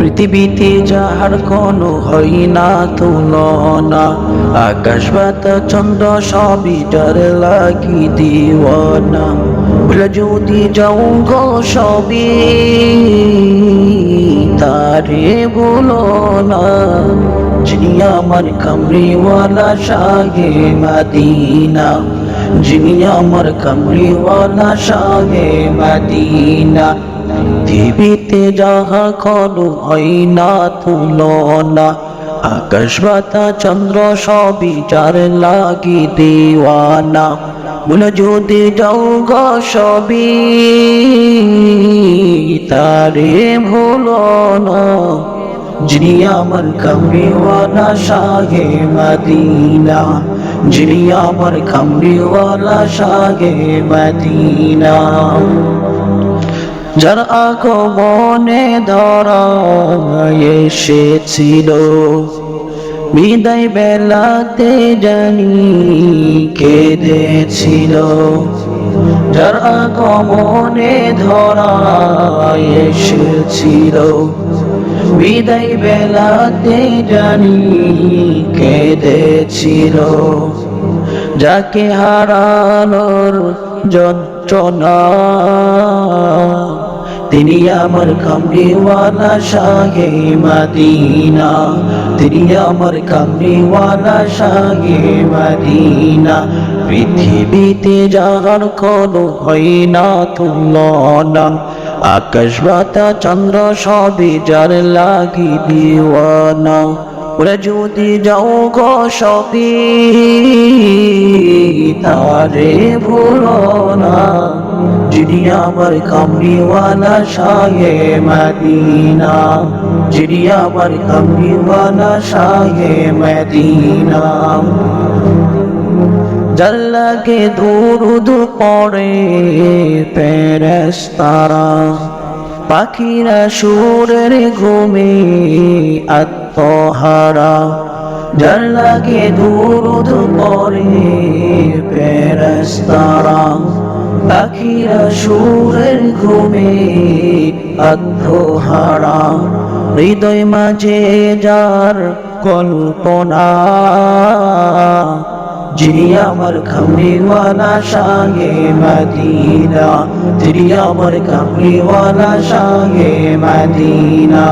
পৃথিবীতে যাহার কোনো হয় না তুলনা, আকাশ বাতাস চন্দ্র সবই যার লাগি দিওয়ানা। ভুলে যদি যাও গো সবই তারে বলো না, যিনি আমার কামড়িওয়ালা শাহে মদিনা, যিনি আমার কামড়িওয়ালা শাহে মদিনা। পৃথিবীতে যাহা কোনো হয় না তুলনা, আকাশ বাতাস চন্দ্র সবই যার লাগি দিওয়ানা। ভুলে যদি যাও গো সবই তারে ভুলো না, যিনি আমার কামড়িওয়ালা শাহে মদিনা, যিনি আমার কামড়িওয়ালা শাহে মদিনা। যার আগমনে ধরা এসেছিল, বিদায় বেলাতে জানি কেঁদেছিল। যার আগমনে ধরা এসেছিল, বিদায় বেলাতে জানি কেঁদেছিল। যাকে হারানোর যন্ত্রণা, তিনি আমার কামড়িওয়ালা শাহে মদিনা, তিনি আমার কামড়িওয়ালা শাহে মদিনা। পৃথিবীতে যাহার কোনো হয় না তুলনা, আকাশ বাতাস চন্দ্র সবই যার লাগি দিওয়ানা। ওরা যদি যাও গো সবই তারে ভুলো না, যিনি আমার কামড়িওয়ালা শাহে মদিনা, যিনি আমার কামড়িওয়ালা শাহে মদিনা। যার লাগে দুরুদ পড়ে ফেরেশতারা, পাখিরা সুরের ঘুমে আত্মহারা। যার লাগে দুরুদ পড়ে ফেরেশতারা, পাখিরা সুরের ঘুমে আত্মহারা। হৃদয় মাঝে যার কল্পনা, যিনি আমার কামড়িওয়ালা শাহে মদিনা, তিনি আমার কামড়িওয়ালা শাহে মদিনা।